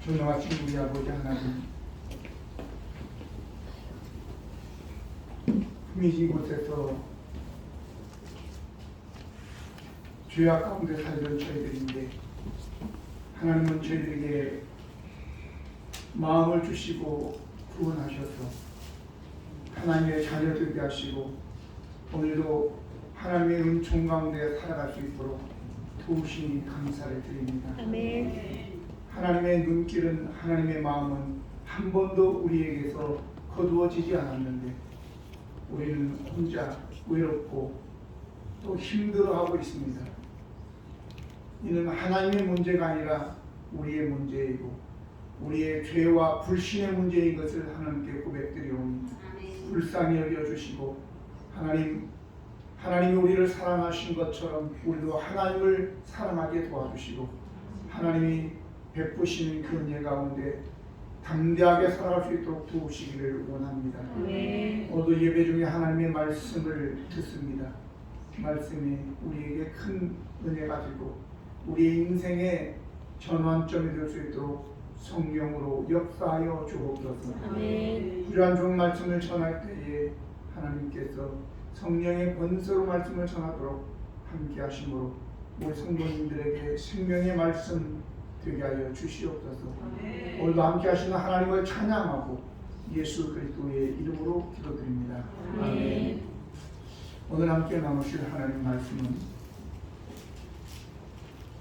존경하신 우리 아버지 하나님, 흠이진 곳에서 죄악 가운데 살던 저희들인데 하나님은 저희들에게 마음을 주시고 구원하셔서 하나님의 자녀 되게 하시고 오늘도 하나님의 은총 가운데 살아갈 수 있도록 도우시니 감사를 드립니다. 아멘. 하나님의 눈길은, 하나님의 마음은 한 번도 우리에게서 거두어지지 않았는데 우리는 혼자 외롭고 또 힘들어하고 있습니다. 이는 하나님의 문제가 아니라 우리의 문제이고 우리의 죄와 불신의 문제인 것을 하나님께 고백드리오니 불쌍히 여겨주시고 하나님이 우리를 사랑하신 것처럼 우리도 하나님을 사랑하게 도와주시고 하나님이 베푸시는 그 은혜 가운데 담대하게 살아갈 수 있도록 도우시기를 원합니다. 오늘도 예배 중에 하나님의 말씀을 듣습니다. 말씀이 우리에게 큰 은혜가 되고 우리의 인생의 전환점이 될 수 있도록 성령으로 역사하여 주옵소서. 이러한 좋은 말씀을 전할 때에 하나님께서 성령의 권세로 말씀을 전하도록 함께 하심으로 우리 성도님들에게 생명의 말씀 되게 하여 주시옵소서. 오늘도 함께 하시는 하나님을 찬양하고 예수 그리스도의 이름으로 기도드립니다. 아멘. 오늘 함께 나누실 하나님 말씀은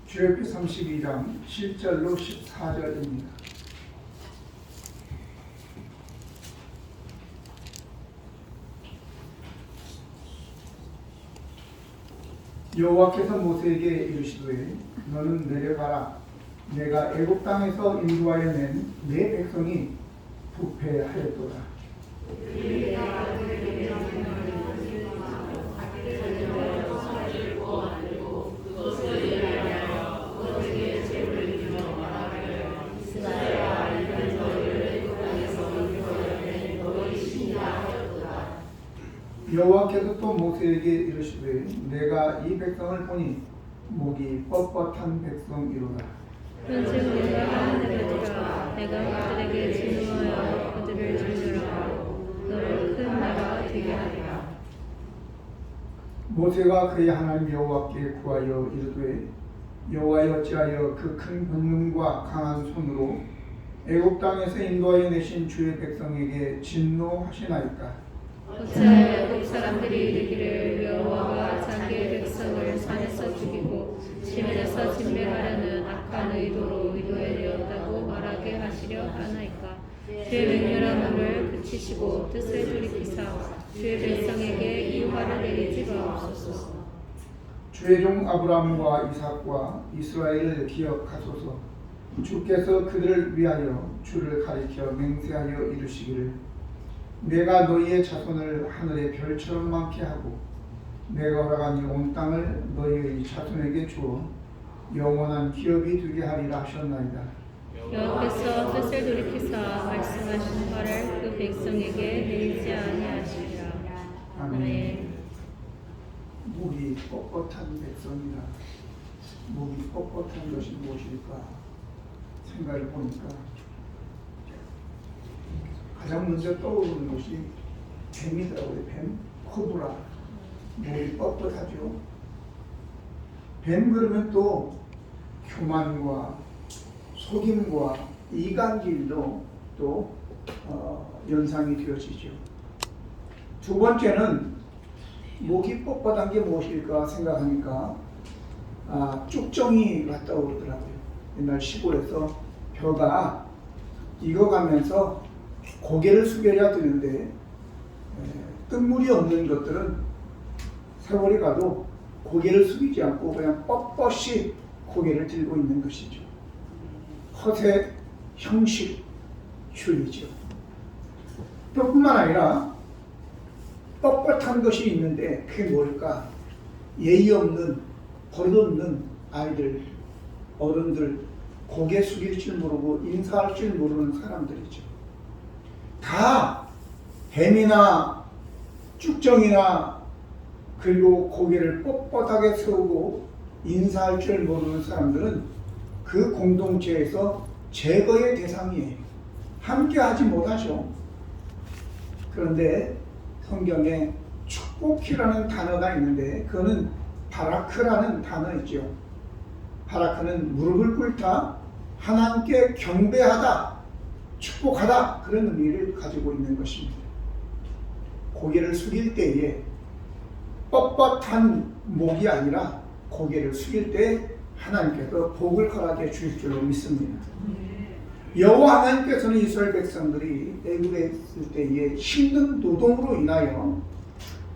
출애굽기 32장 7절로 14절입니다. 여호와께서 모세에게 이르시되 너는 내려가라. 내가 애굽 땅에서 인도하여 낸 내 백성이 부패하였도다. 여호와께서 또 모세에게 이르시되 내가 이 백성을 보니 목이 뻣뻣한 백성이로다. 현재 우리가 하늘에 들어 내가 그들에게 진노하여 그들을 죽이라고 너를 큰 나라가 되게 하리라. 모세가 그의 하나님 여호와께 구하여 이르되 여호와여 어찌하여 그 큰 권능과 강한 손으로 애굽 땅에서 인도하여 내신 주의 백성에게 진노하시나이까? 어찌하여 애굽 사람들이 이르기를 여호와가 자기의 백성을 산에서 죽이고 지면에서 진멸하려는 악한 의도로 의도해 내었다고 말하게 하시려 하나이까? 주의 맹렬한 불을 그치시고 뜻을 돌이키사 주의 백성에게 이 화를 내리지 마옵소서. 주의 종 아브라함과 이삭과 이스라엘을 기억하소서. 주께서 그들을 위하여 주를 가리켜 맹세하여 이르시기를 내가 너희의 자손을 하늘의 별처럼 많게 하고 내가 허락한 이 온 땅을 너희의 자손에게 주어 영원한 기업이 되게 하리라 하셨나이다. 여호와께서 뜻을 돌이키사 말씀하신 바를 그 백성에게 내리지 아니하시리라. 아멘. 목이 뻣뻣한 백성이라. 목이 뻣뻣한 것이 무엇일까 생각해 보니까 가장 먼저 떠오르는 것이 뱀이더라고요. 뱀, 코브라. 목이 뻣뻣하죠. 뱀 그러면 또 교만과 속임과 이간질도 또 연상이 되어지죠. 두 번째는 목이 뻣뻣한 게 무엇일까 생각하니까 쭉정이 갔다 오더라고요. 옛날 시골에서 벼가 익어가면서 고개를 숙여야 되는데 뜬물이 없는 것들은 세월이 가도 고개를 숙이지 않고 그냥 뻣뻣이 고개를 들고 있는 것이죠. 허세 형식주의죠. 또 뿐만 아니라 뻣뻣한 것이 있는데 그게 뭘까? 예의 없는 버릇없는 아이들, 어른들, 고개 숙일 줄 모르고 인사할 줄 모르는 사람들이죠. 다 뱀이나 쭉정이나 그리고 고개를 뻣뻣하게 세우고 인사할 줄 모르는 사람들은 그 공동체에서 제거의 대상이에요. 함께 하지 못하죠. 그런데 성경에 축복이라는 단어가 있는데 그거는 바라크라는 단어이죠. 바라크는 무릎을 꿇다, 하나님께 경배하다, 축복하다 그런 의미를 가지고 있는 것입니다. 고개를 숙일 때에 뻣뻣한 목이 아니라 고개를 숙일 때 하나님께서 복을 허락해 주실 줄로 믿습니다. 여호와 하나님께서는 이스라엘 백성들이 애굽에 있을 때에 힘든 노동으로 인하여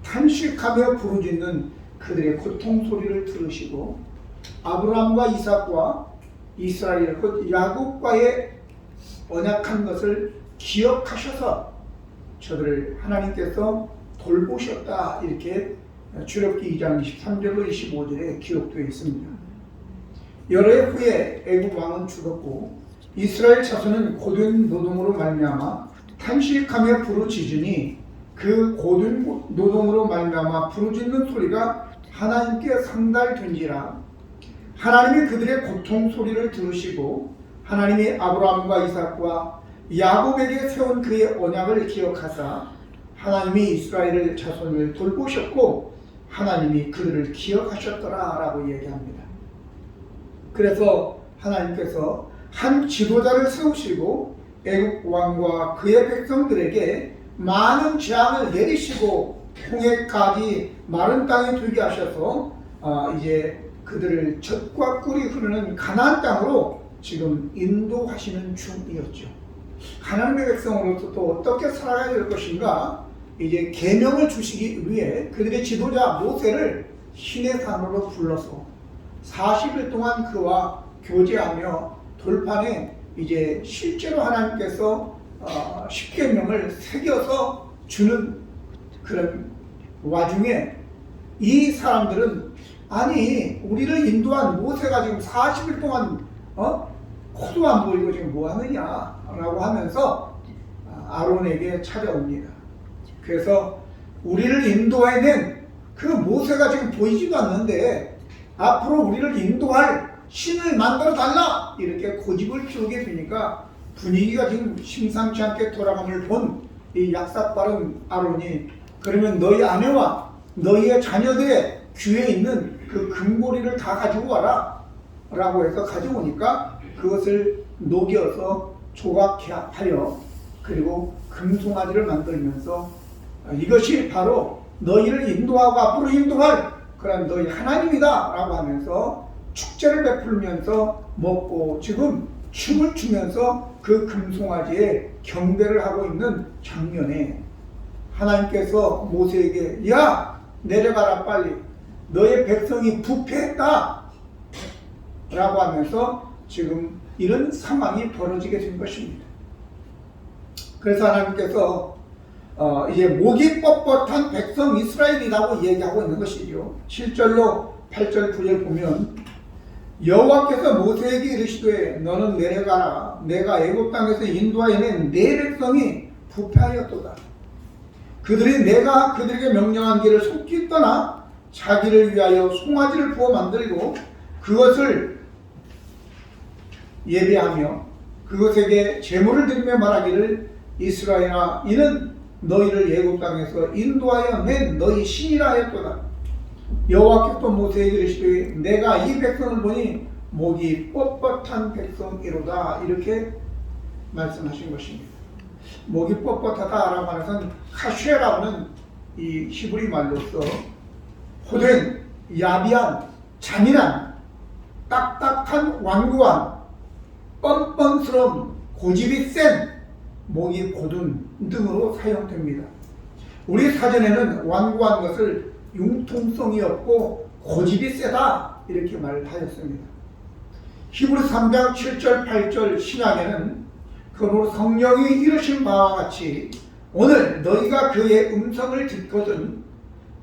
탄식하며 부르짖는 그들의 고통 소리를 들으시고 아브라함과 이삭과 이스라엘 곧 야곱과의 언약한 것을 기억하셔서 저들을 하나님께서 돌보셨다 이렇게 출애굽기 2장 23절로 25절에 기록되어 있습니다. 여러 해 후에 애굽 왕은 죽었고 이스라엘 자손은 고된 노동으로 말미암아 탄식하며 부르짖으니 그 고된 노동으로 말미암아 부르짖는 소리가 하나님께 상달된지라 하나님이 그들의 고통 소리를 들으시고 하나님이 아브라함과 이삭과 야곱에게 세운 그의 언약을 기억하사 하나님이 이스라엘 자손을 돌보셨고 하나님이 그들을 기억하셨더라 라고 얘기합니다. 그래서 하나님께서 한 지도자를 세우시고 애굽 왕과 그의 백성들에게 많은 재앙을 내리시고 홍해까지 마른 땅에 들게 하셔서 이제 그들을 젖과 꿀이 흐르는 가나안 땅으로 지금 인도하시는 중이었죠. 하나님의 백성으로서 또 어떻게 살아가야 될 것인가 이제 계명을 주시기 위해 그들의 지도자 모세를 시내산으로 불러서 40일 동안 그와 교제하며 돌판에 이제 실제로 하나님께서 십계명을 새겨서 주는 그런 와중에 이 사람들은 아니 우리를 인도한 모세가 지금 40일 동안 코도 안 보이고 지금 뭐 하느냐 라고 하면서 아론에게 찾아옵니다. 그래서 우리를 인도해낸 그 모세가 지금 보이지도 않는데 앞으로 우리를 인도할 신을 만들어 달라 이렇게 고집을 피우게 되니까 분위기가 지금 심상치 않게 돌아감을 본 이 약삭 빠른 아론이 그러면 너희 아내와 너희의 자녀들의 귀에 있는 그 금고리를 다 가지고 와라 라고 해서 가져오니까 그것을 녹여서 조각하여 그리고 금송아지를 만들면서 이것이 바로 너희를 인도하고 앞으로 인도할 그런 너희 하나님이다 라고 하면서 축제를 베풀면서 먹고 지금 춤을 추면서 그 금송아지에 경배를 하고 있는 장면에 하나님께서 모세에게 야 내려가라 빨리 너의 백성이 부패했다 라고 하면서 지금 이런 상황이 벌어지게 된 것입니다. 그래서 하나님께서 이제 목이 뻣뻣한 백성 이스라엘이라고 얘기하고 있는 것이죠. 7절로 8절 9절 보면 여호와께서 모세에게 이르시되 너는 내려가라 내가 애굽 땅에서 인도하여 낸 내 백성이 부패하였도다. 그들이 내가 그들에게 명령한 길을 속히 떠나 자기를 위하여 송아지를 부어 만들고 그것을 예배하며 그것에게 제물을 드리며 말하기를 이스라엘아 이는 너희를 애굽 땅에서 인도하여 낸 너희 신이라 하였도다. 여호와께서 모세에게 이르시되 내가 이 백성을 보니 목이 뻣뻣한 백성이로다 이렇게 말씀하신 것입니다. 목이 뻣뻣하다라고 하는 것은 카쉐라는 이 히브리 말로서 호된, 야비한, 잔인한, 딱딱한, 완고한, 뻔뻔스러운, 고집이 센, 목이 고든 등으로 사용됩니다. 우리 사전에는 완고한 것을 융통성이 없고 고집이 세다 이렇게 말하였습니다. 히브리 3장 7절 8절 신약에는 그러므로 성령이 이르신 바와 같이 오늘 너희가 그의 음성을 듣거든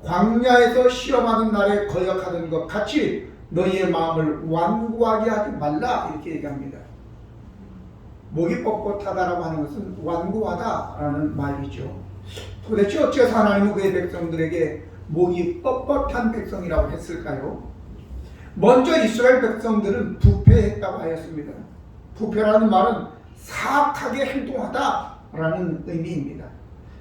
광야에서 시험하는 날에 거역하는 것 같이 너희의 마음을 완고하게 하지 말라 이렇게 얘기합니다. 목이 뻣뻣하다라고 하는 것은 완고하다라는 말이죠. 도대체 어째서 하나님은 그의 백성들에게 목이 뻣뻣한 백성이라고 했을까요? 먼저 이스라엘 백성들은 부패했다고 하였습니다. 부패라는 말은 사악하게 행동하다라는 의미입니다.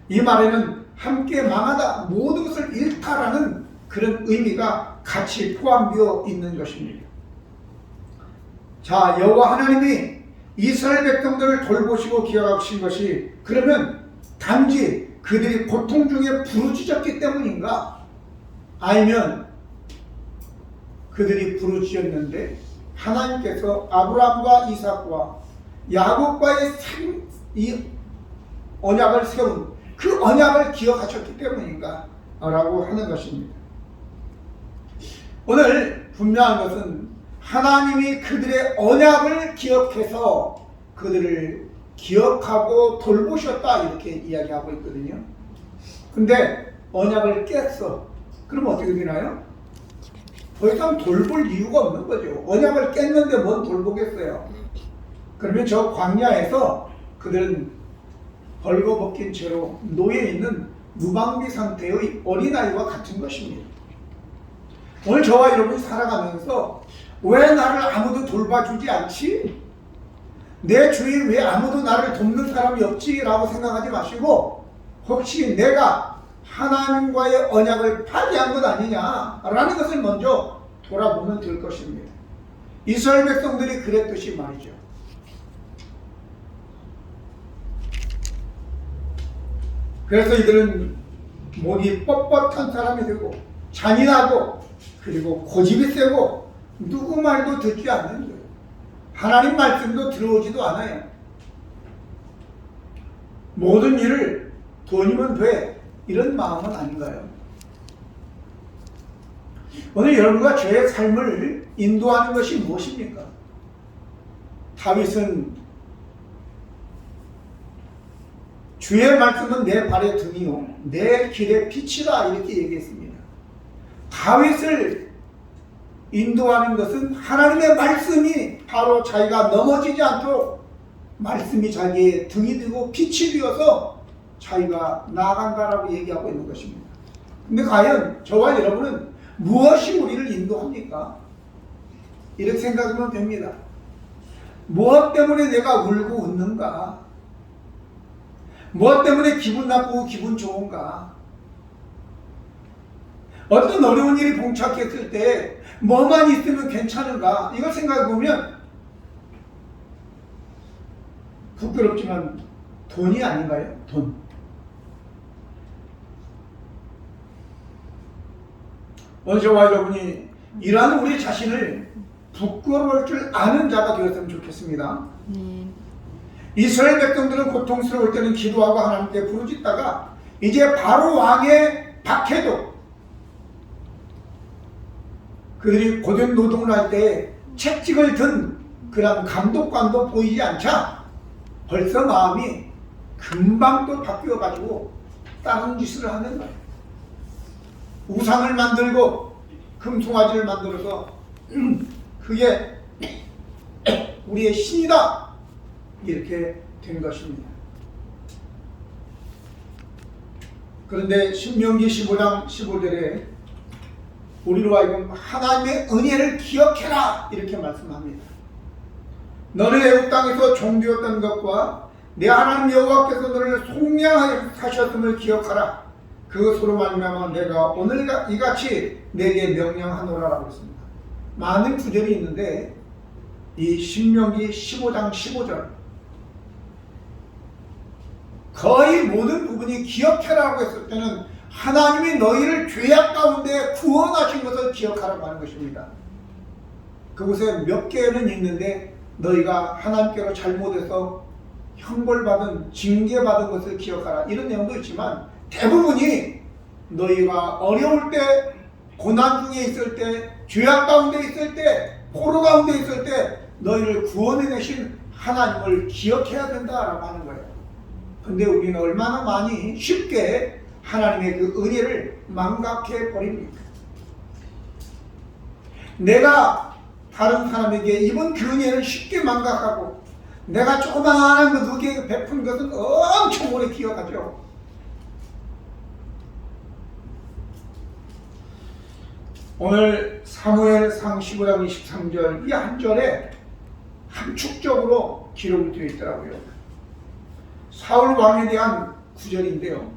이 말에는 함께 망하다, 모든 것을 잃다라는 그런 의미가 같이 포함되어 있는 것입니다. 자, 여호와 하나님이 이스라엘 백성들을 돌보시고 기억하신 것이 그러면 단지 그들이 고통 중에 부르짖었기 때문인가? 아니면 그들이 부르짖었는데 하나님께서 아브라함과 이삭과 야곱과의 이 언약을 세운 그 언약을 기억하셨기 때문인가? 라고 하는 것입니다. 오늘 분명한 것은 하나님이 그들의 언약을 기억해서 그들을 기억하고 돌보셨다 이렇게 이야기하고 있거든요. 근데 언약을 깼어. 그럼 어떻게 되나요? 더 이상 돌볼 이유가 없는 거죠. 언약을 깼는데 뭔 돌보겠어요. 그러면 저 광야에서 그들은 벌거벗긴 채로 놓여있는 무방비 상태의 어린아이와 같은 것입니다. 오늘 저와 여러분이 살아가면서 왜 나를 아무도 돌봐주지 않지? 내 주위에 왜 아무도 나를 돕는 사람이 없지? 라고 생각하지 마시고 혹시 내가 하나님과의 언약을 파기한 것 아니냐? 라는 것을 먼저 돌아보면 될 것입니다. 이스라엘 백성들이 그랬듯이 말이죠. 그래서 이들은 목이 뻣뻣한 사람이 되고 잔인하고 그리고 고집이 세고 누구 말도 듣지 않는 거예요. 하나님 말씀도 들어오지도 않아요. 모든 일을 돈이면 돼 이런 마음은 아닌가요? 오늘 여러분과 저의 삶을 인도하는 것이 무엇입니까? 다윗은 주의 말씀은 내 발의 등이요 내 길의 빛이다 이렇게 얘기했습니다. 다윗을 인도하는 것은 하나님의 말씀이 바로 자기가 넘어지지 않도록 말씀이 자기의 등이 되고 빛이 되어서 자기가 나아간다라고 얘기하고 있는 것입니다. 근데 과연 저와 여러분은 무엇이 우리를 인도합니까? 이렇게 생각하면 됩니다. 무엇 때문에 내가 울고 웃는가? 무엇 때문에 기분 나쁘고 기분 좋은가? 어떤 어려운 일이 봉착했을 때 뭐만 있으면 괜찮은가? 이걸 생각해보면 부끄럽지만 돈이 아닌가요? 돈. 오늘 저와 여러분이 이러한 우리 자신을 부끄러울 줄 아는 자가 되었으면 좋겠습니다. 이스라엘 백성들은 고통스러울 때는 기도하고 하나님께 부르짖다가 이제 바로 왕의 박해도 그들이 고된 노동을 할 때 채찍을 든 그런 감독관도 보이지 않자 벌써 마음이 금방 또 바뀌어가지고 다른 짓을 하는 거예요. 우상을 만들고 금송아지를 만들어서 그게 우리의 신이다 이렇게 된 것입니다. 그런데 신명기 15장 15절에 우리로 하여금 하나님의 은혜를 기억해라 이렇게 말씀합니다. 너는 애굽 땅에서 종되었던 것과 내 하나님 여호와께서 너를 속량하셨음을 기억하라. 그것으로 말미암아 내가 오늘 이같이 내게 명령하노라라고 했습니다. 많은 구절이 있는데 이 신명기 15장 15절 거의 모든 부분이 기억해라고 했을 때는 하나님이 너희를 죄악 가운데 구원하신 것을 기억하라고 하는 것입니다. 그곳에 몇 개는 있는데 너희가 하나님께로 잘못해서 형벌받은 징계받은 것을 기억하라 이런 내용도 있지만 대부분이 너희가 어려울 때 고난 중에 있을 때 죄악 가운데 있을 때 포로 가운데 있을 때 너희를 구원해내신 하나님을 기억해야 된다라고 하는 거예요. 근데 우리는 얼마나 많이 쉽게 하나님의 그 은혜를 망각해 버립니까? 내가 다른 사람에게 입은 그 은혜를 쉽게 망각하고 내가 조그마한 그 누구에게 베푼 것은 엄청 오래 기억하죠. 오늘 사무엘상 15장 23절 이 한 절에 함축적으로 기록이 되어 있더라고요. 사울 왕에 대한 구절인데요.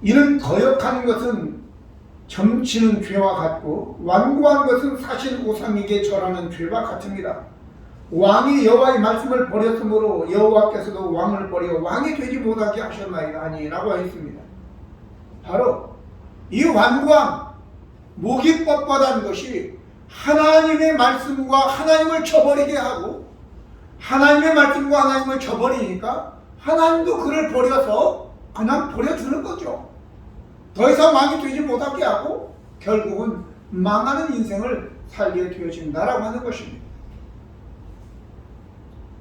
이는 거역하는 것은 점치는 죄와 같고 완고한 것은 사실 우상에게 절하는 죄와 같습니다. 왕이 여호와의 말씀을 버렸으므로 여호와께서도 왕을 버려 왕이 되지 못하게 하셨나이다 아니라고 했습니다. 바로 이 완고함, 목이 뻣뻣한 것이 하나님의 말씀과 하나님을 저버리게 하고 하나님의 말씀과 하나님을 저버리니까 하나님도 그를 버려서 그냥 버려주는 거죠. 더 이상 왕이 되지 못하게 하고 결국은 망하는 인생을 살게 되어진다라고 하는 것입니다.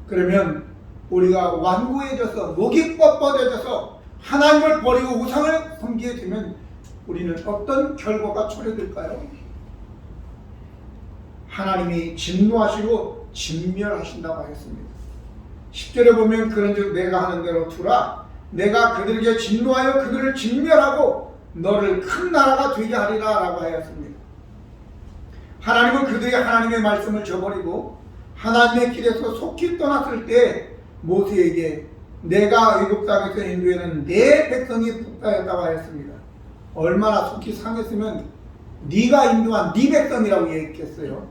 그러면 우리가 완고해져서 목이 뻣뻣해져서 하나님을 버리고 우상을 섬기게 되면 우리는 어떤 결과가 초래될까요? 하나님이 진노하시고 진멸하신다고 하였습니다. 10절에 보면 그런즉 내가 하는 대로 두라. 내가 그들에게 진노하여 그들을 진멸하고 너를 큰 나라가 되게 하리라 라고 하였습니다. 하나님은 그들이 하나님의 말씀을 저버리고 하나님의 길에서 속히 떠났을 때 모세에게 내가 애굽 땅에서 인도에는 내 백성이 북하였다고 하였습니다. 얼마나 속히 상했으면 네가 인도한 네 백성이라고 얘기했겠어요.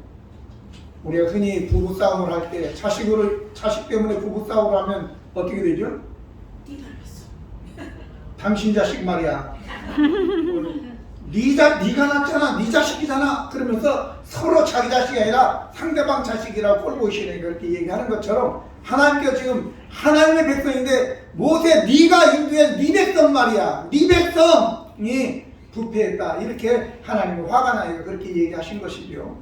우리가 흔히 부부싸움을 할 때 자식 때문에 부부싸움을 하면 어떻게 되죠? 당신 자식 말이야. 네가 낳잖아. 네 자식이잖아. 그러면서 서로 자기 자식이 아니라 상대방 자식이라고 꼴보시네 그렇게 얘기하는 것처럼 하나님께서 지금 하나님의 백성인데 모세 네가 인도한 네 백성 말이야. 네 백성이 부패했다. 이렇게 하나님이 화가 나니까 그렇게 얘기하신 것이죠.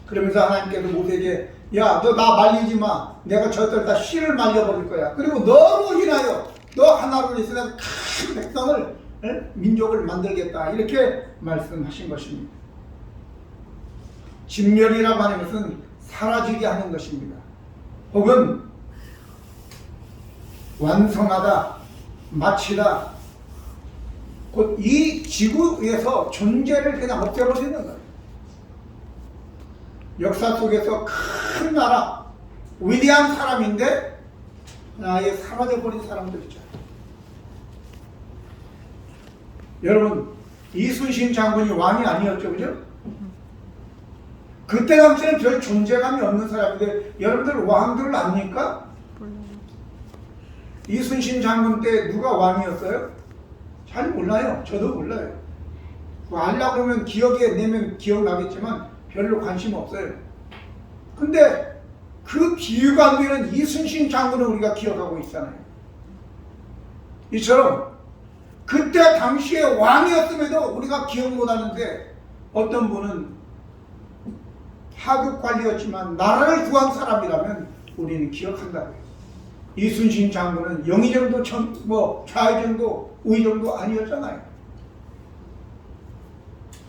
그러면서 하나님께서 모세에게 야, 너 나 말리지 마. 내가 저들 다 씨를 말려버릴 거야. 그리고 너로 인하여 너 하나로 인해서 내가 큰 백성을 민족을 만들겠다. 이렇게 말씀하신 것입니다. 진멸이라고 하는 것은 사라지게 하는 것입니다. 혹은 완성하다, 마치다. 곧 이 지구에서 존재를 그냥 없애버리는 거예요. 역사 속에서 큰 나라, 위대한 사람인데 아예 사라져버린 사람들이죠. 여러분, 이순신 장군이 왕이 아니었죠, 그죠? 그때 당시에는 별 존재감이 없는 사람인데 여러분들 왕들을 압니까? 이순신 장군 때 누가 왕이었어요? 잘 몰라요. 저도 몰라요. 알려고 그러면 기억에 내면 기억나겠지만 별로 관심 없어요. 근데 그 비유가 안 되는 이순신 장군을 우리가 기억하고 있잖아요. 이처럼 그때 당시에 왕이었음에도 우리가 기억 못하는데 어떤 분은 하급 관리였지만 나라를 구한 사람이라면 우리는 기억한다고요. 이순신 장군은 영의정도 좌의정도 우의정도 아니었잖아요.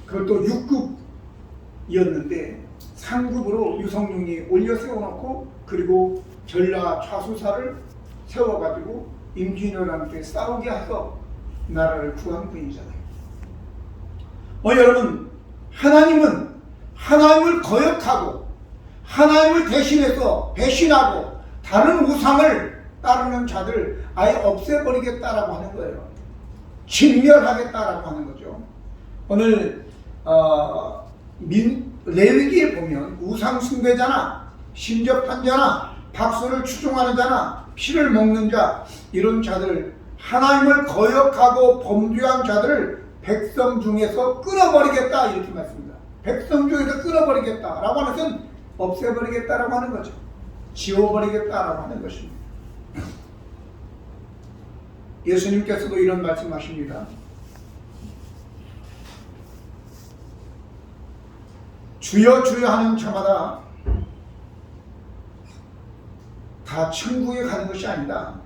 그것도 6급이었는데 상급으로 유성룡이 올려 세워놓고 그리고 전라 좌수사를 세워가지고 임진왜란한테 싸우게 해서 나라를 구한 분이잖아요. 여러분, 하나님은 하나님을 거역하고 하나님을 대신해서 배신하고 다른 우상을 따르는 자들 아예 없애버리겠다라고 하는 거예요. 진멸하겠다라고 하는 거죠. 오늘 레위기에 보면 우상 숭배자나 신접한 자나 박수를 추종하는 자나 피를 먹는 자 이런 자들 하나님을 거역하고 범죄한 자들을 백성 중에서 끊어버리겠다 이렇게 말씀합니다. 백성 중에서 끊어버리겠다라고 하는 것은 없애버리겠다라고 하는 거죠. 지워버리겠다라고 하는 것입니다. 예수님께서도 이런 말씀하십니다. 주여 주여 하는 자마다 다 천국에 가는 것이 아니다.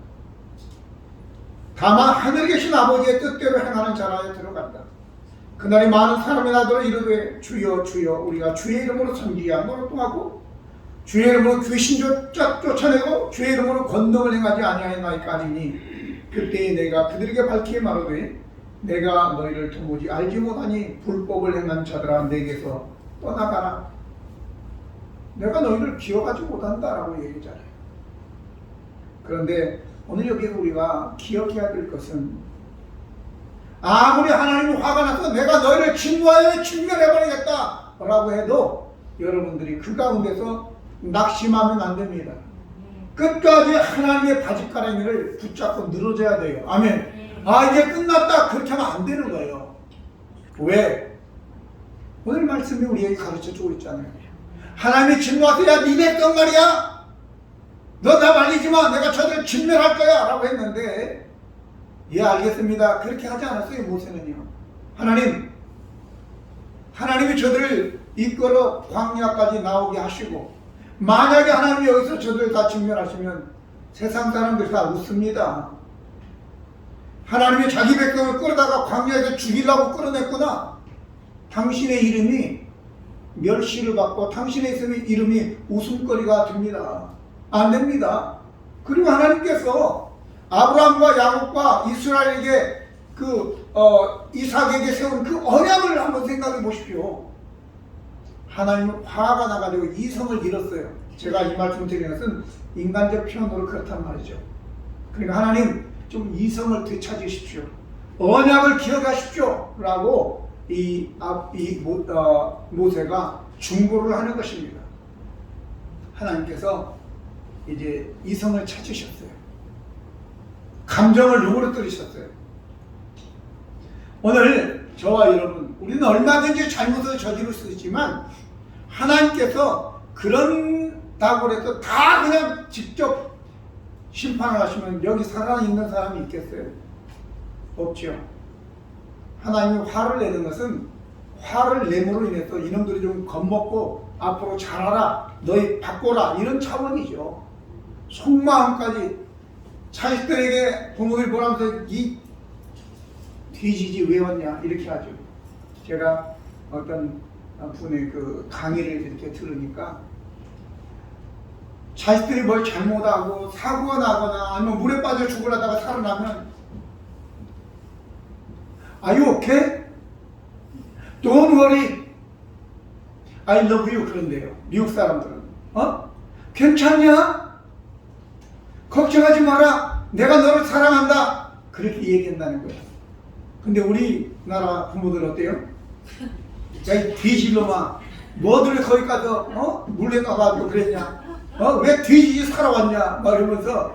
다만 하늘에 계신 아버지의 뜻대로 행하는 자라에 들어간다. 그날에 많은 사람이 나더러 이르되 주여 주여 우리가 주의 이름으로 선지야 노릇하고 주의 이름으로 귀신 쫓아내고 주의 이름으로 권능을 행하지 아니하였나이까 하니니 그때에 내가 그들에게 밝히 말하되 내가 너희를 도무지 알지 못하니 불법을 행한 자들아 내게서 떠나가라. 내가 너희를 기억하지 못한다라고 얘기했잖아요. 그런데 오늘 여기서 우리가 기억해야 될 것은 아무리 하나님이 화가 나서 내가 너희를 진노하여 진멸해버리겠다 라고 해도 여러분들이 그 가운데서 낙심하면 안 됩니다. 끝까지 하나님의 바짓가랑이를 붙잡고 늘어져야 돼요. 아멘. 아 이제 끝났다 그렇게 하면 안 되는 거예요. 왜? 오늘 말씀이 우리에게 가르쳐주고 있잖아요. 하나님이 진노하세요. 야 니네 건 말이야. 너 나 말리지 마. 내가 저들을 진멸할 거야 라고 했는데 예 알겠습니다. 그렇게 하지 않았어요. 모세는요. 하나님이 저들을 이끌어 광야까지 나오게 하시고 만약에 하나님이 여기서 저들을 다 진멸하시면 세상 사람들이 다 웃습니다. 하나님이 자기 백성을 끌어다가 광야에서 죽이려고 끌어냈구나. 당신의 이름이 멸시를 받고 당신의 이름이 웃음거리가 됩니다. 안 됩니다. 그리고 하나님께서 아브라함과 야곱과 이스라엘에게 이삭에게 세운 그 언약을 한번 생각해 보십시오. 하나님은 화가 나가지고 이성을 잃었어요. 제가 이 말씀을 드리는 것은 인간적 표현으로 그렇단 말이죠. 그러니까 하나님 좀 이성을 되찾으십시오. 언약을 기억하십시오. 라고 모세가 중보를 하는 것입니다. 하나님께서 이제 이성을 찾으셨어요. 감정을 누그러뜨리셨어요. 오늘 저와 여러분 우리는 얼마든지 잘못을 저지를 수 있지만 하나님께서 그런다고 해서 다 그냥 직접 심판을 하시면 여기 살아있는 사람이 있겠어요? 없죠. 하나님이 화를 내는 것은 화를 내므로 인해서 이놈들이 좀 겁먹고 앞으로 잘하라 너희 바꿔라 이런 차원이죠. 속마음까지 자식들에게 부모들이 보라면서 이 뒤지지 왜 왔냐 이렇게 하죠. 제가 어떤 분의 그 강의를 이렇게 들으니까 자식들이 뭘 잘못하고 사고가 나거나 아니면 물에 빠져 죽으려다가 살아나면 Are you okay? Don't worry. I love you 그런데요. 미국 사람들은 괜찮냐? 걱정하지 마라. 내가 너를 사랑한다. 그렇게 얘기한다는 거예요. 근데 우리나라 부모들 어때요? 야, 이 뒤질놈아. 뭐들 거기 가서 물에 가가지고 그랬냐? 왜 뒤지지 살아왔냐? 막 이러면서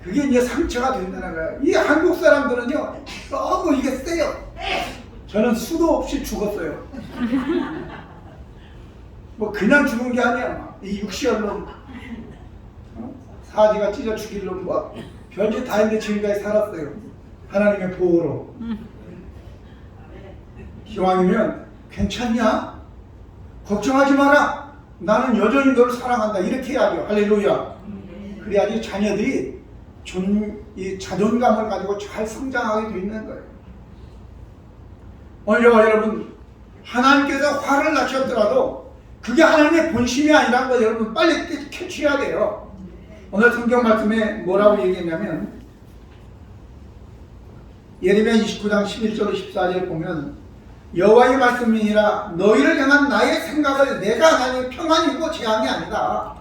그게 이제 상처가 된다는 거예요. 이 한국 사람들은요 너무 이게 세요. 저는 수도 없이 죽었어요. 뭐 그냥 죽은 게 아니야. 이 육시얼놈 사지가 찢어 죽일 놈 뭐 별짓 다 했는데 지금까지 살았어요. 하나님의 보호로. 기왕이면 괜찮냐? 걱정하지 마라. 나는 여전히 너를 사랑한다. 이렇게 해야죠. 할렐루야. 그래야지 자녀들이 이 자존감을 가지고 잘 성장하게 되어 있는 거예요. 오늘 여러분 하나님께서 화를 나셨더라도 그게 하나님의 본심이 아니라는 거 여러분 빨리 캐치해야 돼요. 오늘 성경 말씀에 뭐라고 얘기했냐면 예레미야 29장 11절 14절 보면 여호와의 말씀이니라 너희를 향한 나의 생각을 내가 하나님의 평안이고 재앙이 아니다.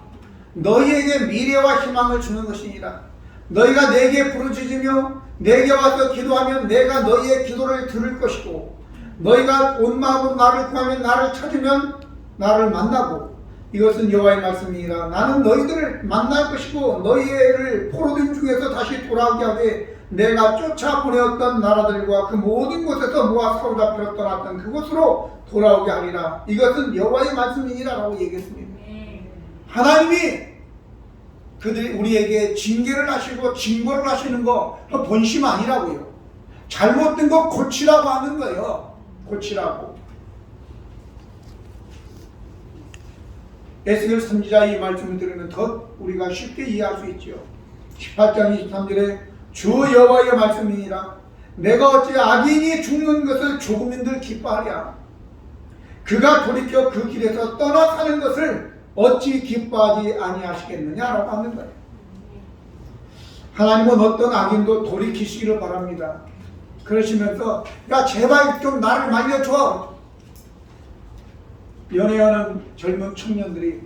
너희에게 미래와 희망을 주는 것이니라. 너희가 내게 부르짖으며 내게 와서 기도하면 내가 너희의 기도를 들을 것이고 너희가 온 마음으로 나를 구하면 나를 찾으면 나를 만나고 이것은 여호와의 말씀이니라. 나는 너희들을 만날 것이고 너희를 포로된 중에서 다시 돌아오게 하되 내가 쫓아보내었던 나라들과 그 모든 곳에서 모아 사로잡혀 떠났던 그곳으로 돌아오게 하리라. 이것은 여호와의 말씀이니라 라고 얘기했습니다. 하나님이 그들이 우리에게 징계를 하시고 징벌을 하시는 거 본심 아니라고요. 잘못된 거 고치라고 하는 거예요. 고치라고. 에스겔 선지자 이 말씀을 들으면 더 우리가 쉽게 이해할 수 있죠. 18장 23절에 주 여호와의 말씀이니라. 내가 어찌 악인이 죽는 것을 조국민들 기뻐하랴. 그가 돌이켜 그 길에서 떠나 사는 것을 어찌 기뻐하지 아니하시겠느냐라고 하는 거예요. 하나님은 어떤 악인도 돌이키시기를 바랍니다. 그러시면서 야 제발 좀 나를 말려줘. 연애하는 젊은 청년들이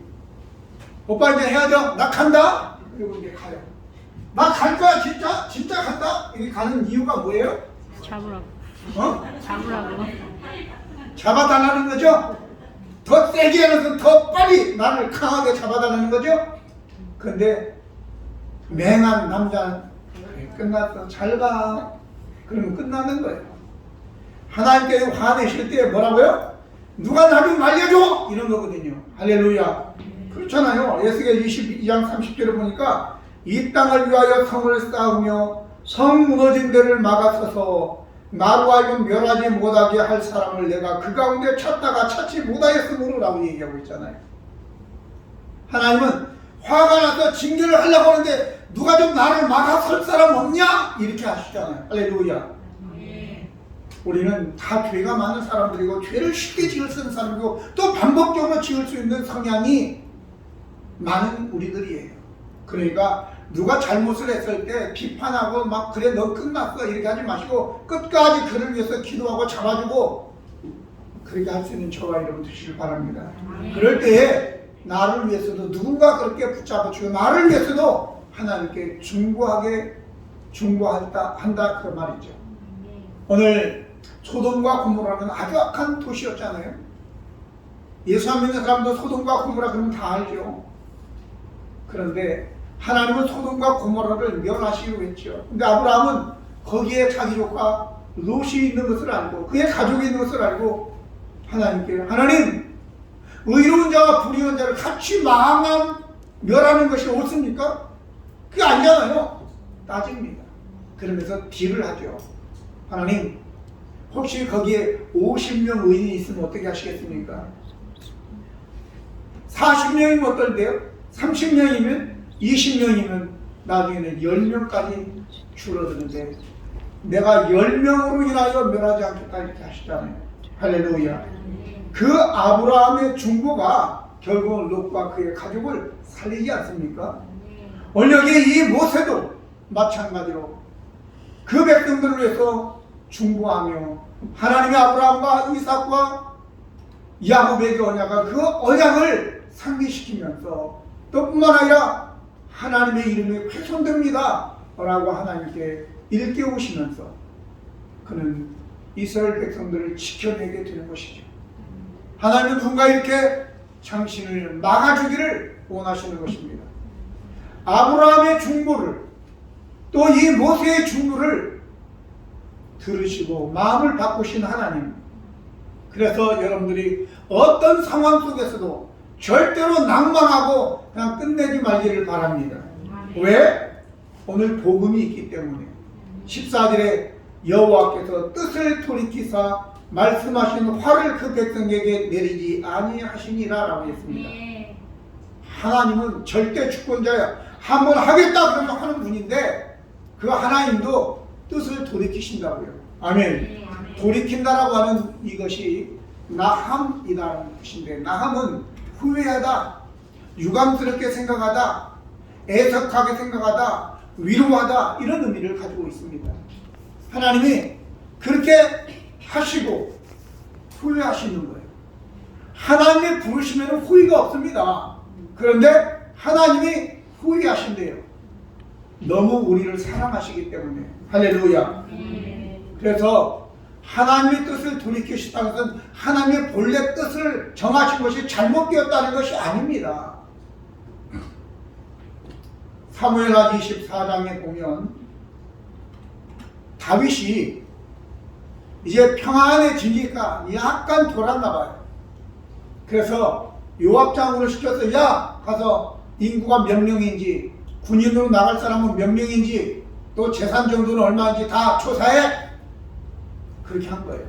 오빠 이제 헤어져 나 간다 그리고 이제 가요. 나 갈 거야 진짜 간다 이렇게 가는 이유가 뭐예요? 잡으라고. 어? 잡으라고. 잡아달라는 거죠. 더 세게 해서 더 빨리 나를 강하게 잡아달라는 거죠. 근데 맹한 남자는 그래, 끝났어 잘가 그러면 끝나는 거예요. 하나님께 화내실 때 뭐라고요? 누가 나를 말려줘 이런 거거든요. 할렐루야. 그렇잖아요. 에스겔 22장 30절을 보니까 이 땅을 위하여 성을 쌓으며 성 무너진 데를 막아서서 나로 하여금 멸하지 못하게 할 사람을 내가 그 가운데 찾다가 찾지 못하였으므로 라고 얘기하고 있잖아요. 하나님은 화가 나서 징계를 하려고 하는데 누가 좀 나를 막아설 사람 없냐? 이렇게 하시잖아요. 할렐루야. 우리는 다 죄가 많은 사람들이고 죄를 쉽게 지을 수 있는 사람이고 또 반복적으로 지을 수 있는 성향이 많은 우리들이에요. 그러니까 누가 잘못을 했을 때 비판하고 막 그래 너 끝났어 이렇게 하지 마시고 끝까지 그를 위해서 기도하고 잡아주고 그렇게 할 수 있는 저와 여러분 되시길 바랍니다. 그럴 때에 나를 위해서도 누군가 그렇게 붙잡아주고 나를 위해서도 하나님께 중보한다 그 말이죠. 오늘 소돔과 고모라는 아주 악한 도시였잖아요. 예수 안 믿는 사람도 소돔과 고모라 그러면 다 알죠. 그런데 하나님은 소돔과 고모라를 멸하시기로 했죠. 근데 아브라함은 거기에 자기 조카 롯이 있는 것을 알고 그의 가족이 있는 것을 알고 하나님께 하나님 의로운 자와 불의한 자를 같이 멸하는 것이 옳습니까? 그게 아니잖아요. 따집니다. 그러면서 딜을 하죠. 하나님 혹시 거기에 50명 의인이 있으면 어떻게 하시겠습니까? 40명이면 어떨때요? 30명이면 20명이면 나중에는 10명까지 줄어드는데 내가 10명으로 인하여 멸하지 않겠다 이렇게 하시잖아요. 할렐루야. 그 아브라함의 중보가 결국은 롯과 그의 가족을 살리지 않습니까? 오늘 여기 이 모세도 마찬가지로 그 백성들을 위해서 중보하며 하나님의 아브라함과 이삭과 야곱에게 언약과 그 언약을 상기시키면서 또 뿐만 아니라 하나님의 이름이 훼손됩니다 라고 하나님께 일깨우시면서 그는 이스라엘 백성들을 지켜내게 되는 것이죠. 하나님은 누군가 이렇게 당신을 막아주기를 원하시는 것입니다. 아브라함의 중보를 또 이 모세의 중보를 들으시고 마음을 바꾸신 하나님. 그래서 여러분들이 어떤 상황 속에서도 절대로 낭망하고 그냥 끝내지 말기를 바랍니다. 왜? 오늘 복음이 있기 때문에 14절에 여호와께서 뜻을 돌이키사 말씀하신 화를 그 백성에게 내리지 아니하시니라 라고 했습니다. 하나님은 절대 주권자야. 한번 하겠다 그러면 하는 분인데 그 하나님도 뜻을 돌이키신다고요. 아멘. 돌이킨다라고 하는 이것이 나함이라는 뜻인데 나함은 후회하다, 유감스럽게 생각하다, 애석하게 생각하다, 위로하다 이런 의미를 가지고 있습니다. 하나님이 그렇게 하시고 후회하시는 거예요. 하나님이 부르시면 후회가 없습니다. 그런데 하나님이 후회하신대요. 너무 우리를 사랑하시기 때문에. 할렐루야. 그래서 하나님의 뜻을 돌이키셨다는 것은 하나님의 본래 뜻을 정하신 것이 잘못되었다는 것이 아닙니다. 사무엘하 24장에 보면 다윗이 이제 평안해지니까 약간 돌았나 봐요. 그래서 요압장군을 시켜서 야 가서 인구가 몇 명인지 군인으로 나갈 사람은 몇 명인지 또 재산 정도는 얼마인지 다 조사해. 그렇게 한 거예요.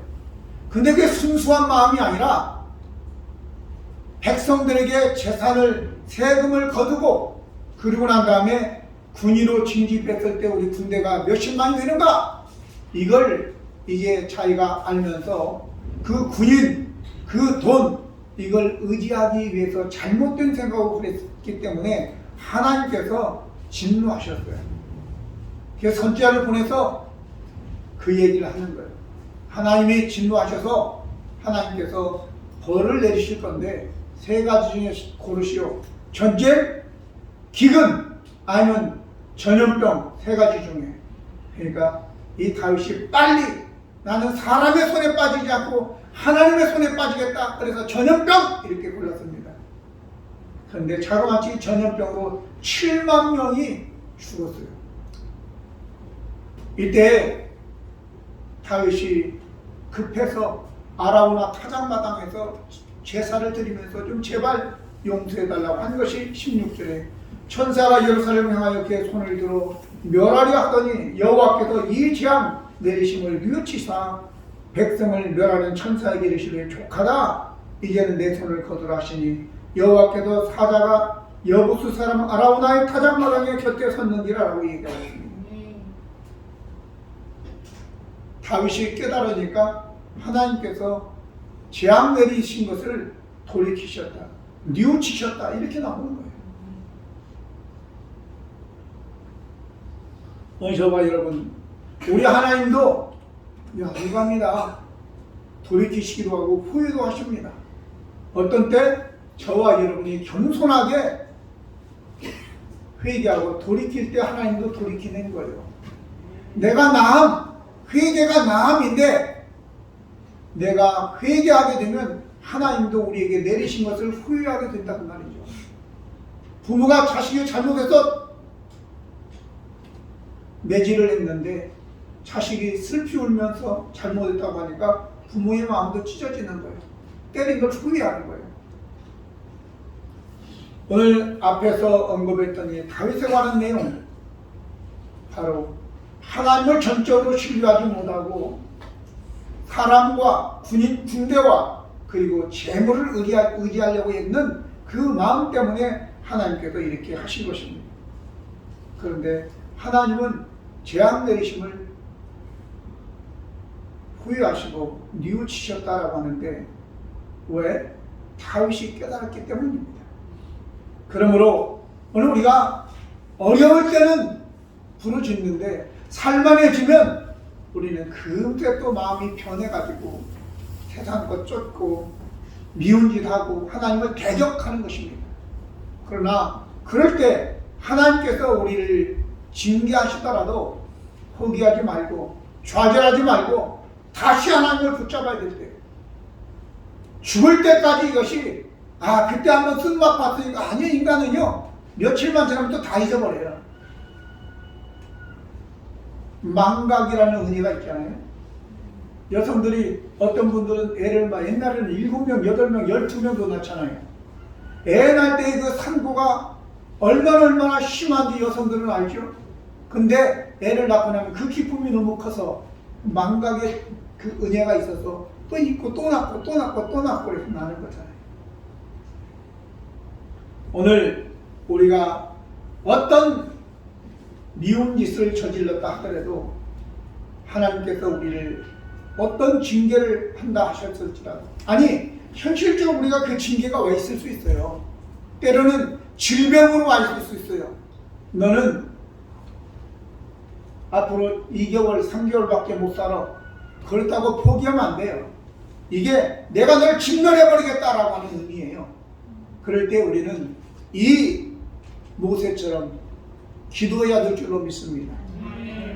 근데 그게 순수한 마음이 아니라 백성들에게 재산을 세금을 거두고 그리고 난 다음에 군의로 징집했을 때 우리 군대가 몇십만이 되는가 이걸 이제 자기가 알면서 그 군인 그 돈 이걸 의지하기 위해서 잘못된 생각을 했기 때문에 하나님께서 진노하셨어요. 그래서 선지자를 보내서 그 얘기를 하는 거예요. 하나님이 진노하셔서 하나님께서 벌을 내리실 건데 세 가지 중에 고르시오. 전쟁, 기근, 아니면 전염병 세 가지 중에. 그러니까 이 다윗이 빨리 나는 사람의 손에 빠지지 않고 하나님의 손에 빠지겠다. 그래서 전염병 이렇게 골랐습니다. 그런데 자그마치 전염병으로 7만 명이 죽었어요. 이때 다윗이 급해서 아라우나 타작마당에서 제사를 드리면서 좀 제발 용서해달라고 한 것이 16절에 천사가 예루살렘을 향하여 그의 손을 들어 멸하려 하더니 여호와께서 이 재앙 내리심을 뉘우치사 백성을 멸하는 천사에게 이르시되 족하다 이제는 내 손을 거두라 하시니 여호와께서 사자가 여부수 사람 아라우나의 타작마당에 곁에 섰느니라라고 얘기하였습니다. 다윗이 깨달으니까 하나님께서 재앙 내리신 것을 돌이키셨다, 뉘우치셨다 이렇게 나오는 거예요. 저봐 여러분, 우리 하나님도 유감이다 돌이키시기도 하고 후회도 하십니다. 어떤 때 저와 여러분이 겸손하게 회개하고 돌이킬 때 하나님도 돌이키는 거예요. 내가 나음, 회개가 나음인데 내가 회개하게 되면 하나님도 우리에게 내리신 것을 후회하게 된다는 말이죠. 부모가 자식이 잘못해서 매질을 했는데 자식이 슬피 울면서 잘못했다고 하니까 부모의 마음도 찢어지는 거예요. 때린 걸 후회하는 거예요. 오늘 앞에서 언급했던 이 다윗에 관한 내용, 바로 하나님을 전적으로 신뢰하지 못하고 사람과 군대와 그리고 재물을 의지하려고 했는 그 마음 때문에 하나님께서 이렇게 하신 것입니다. 그런데 하나님은 재앙 내리심을 후회하시고 뉘우치셨다라고 하는데 왜? 다윗이 깨달았기 때문입니다. 그러므로 오늘 우리가 어려울 때는 부르짖는데 살만해지면 우리는 금세 또 마음이 변해가지고 세상 것 쫓고 미운 짓 하고 하나님을 대적하는 것입니다. 그러나 그럴 때 하나님께서 우리를 징계하시더라도 포기하지 말고 좌절하지 말고 다시 하나님을 붙잡아야 될 때, 죽을 때까지 이것이 그때 한번 쓴맛 봤으니까, 아니요, 인간은요 며칠만 지나면 또 다 잊어버려요. 망각이라는 은혜가 있잖아요. 여성들이 어떤 분들은 애를 막 옛날에는 7명, 8명, 12명도 낳잖아요. 애 낳을 때 그 산고가 얼마나 심한지 여성들은 알죠. 근데 애를 낳고 나면 그 기쁨이 너무 커서 망각의 그 은혜가 있어서 또 있고 또 낳고 또 낳고 또 낳고 이렇게 나는 거잖아요. 오늘 우리가 어떤 미운 짓을 저질렀다 하더라도 하나님께서 우리를 어떤 징계를 한다 하셨을지라도, 아니 현실적으로 우리가 그 징계가 와 있을 수 있어요. 때로는 질병으로 와 있을 수 있어요. 너는 앞으로 2개월, 3개월밖에 못 살아. 그렇다고 포기하면 안 돼요. 이게 내가 널 진멸해버리겠다라고 하는 의미예요. 그럴 때 우리는 이 모세처럼 기도해야 될 줄로 믿습니다.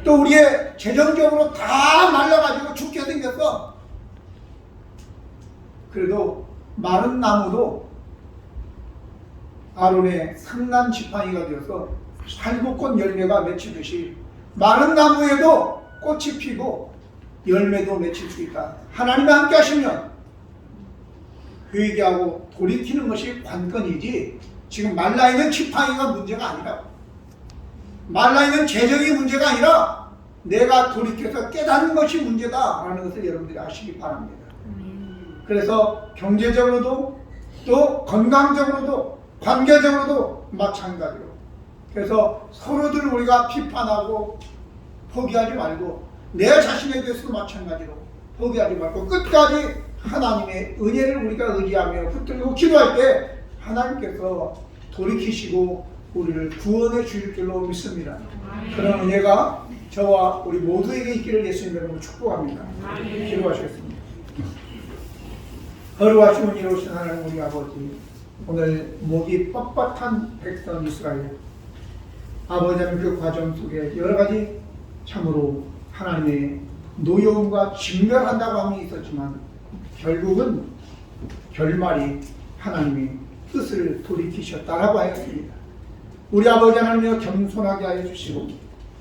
또 우리의 재정적으로 다 말라가지고 죽게 생겼어. 그래도 마른 나무도 아론의 상난 지팡이가 되어서 살구꽃 열매가 맺히듯이 마른 나무에도 꽃이 피고 열매도 맺힐 수 있다. 하나님과 함께 하시면 회개하고 돌이키는 것이 관건이지, 지금 말라있는 지팡이가 문제가 아니라, 말라있는 재정이 문제가 아니라 내가 돌이켜서 깨닫는 것이 문제다라는 것을 여러분들이 아시기 바랍니다. 그래서 경제적으로도 또 건강적으로도 관계적으로도 마찬가지로, 그래서 서로들 우리가 비판하고 포기하지 말고, 내 자신에 대해서도 마찬가지로 포기하지 말고 끝까지 하나님의 은혜를 우리가 의지하며 붙들고 기도할 때 하나님께서 돌이키시고 우리를 구원해 주실 줄로 믿습니다. 그런 은혜가 저와 우리 모두에게 있기를 예수님 이름으로 축복합니다. 기도하시겠습니다. 거룩하시고 이로우신 하나님 우리 아버지, 오늘 목이 뻣뻣한 백성 이스라엘, 아버지 하나님 그 과정 속에 여러 가지 참으로 하나님의 노여움과 직면한다고 함이 있었지만 결국은 결말이 하나님이 뜻을 돌이키셨다라고 하였습니다. 우리 아버지 하나님이여 겸손하게 하여 주시고,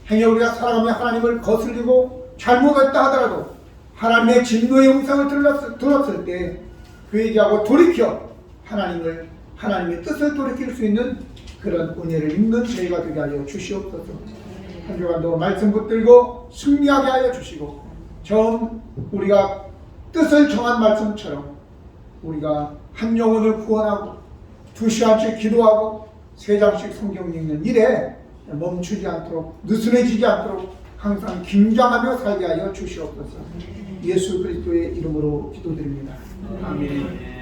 행여 우리가 살아가며 하나님을 거슬리고 잘못했다 하더라도 하나님의 진노의 음성을 들었을 때 회개하고 돌이켜 하나님의 뜻을 돌이킬 수 있는 그런 은혜를 입는 저희가 되게 하여 주시옵소서. 한 주간도 말씀 붙들고 승리하게 하여 주시고, 처음 우리가 뜻을 정한 말씀처럼 우리가 한 영혼을 구원하고 2시간씩 기도하고 3장씩 성경 읽는 일에 멈추지 않도록, 느슨해지지 않도록 항상 긴장하며 살게 하여 주시옵소서. 예수 그리스도의 이름으로 기도드립니다. 아멘.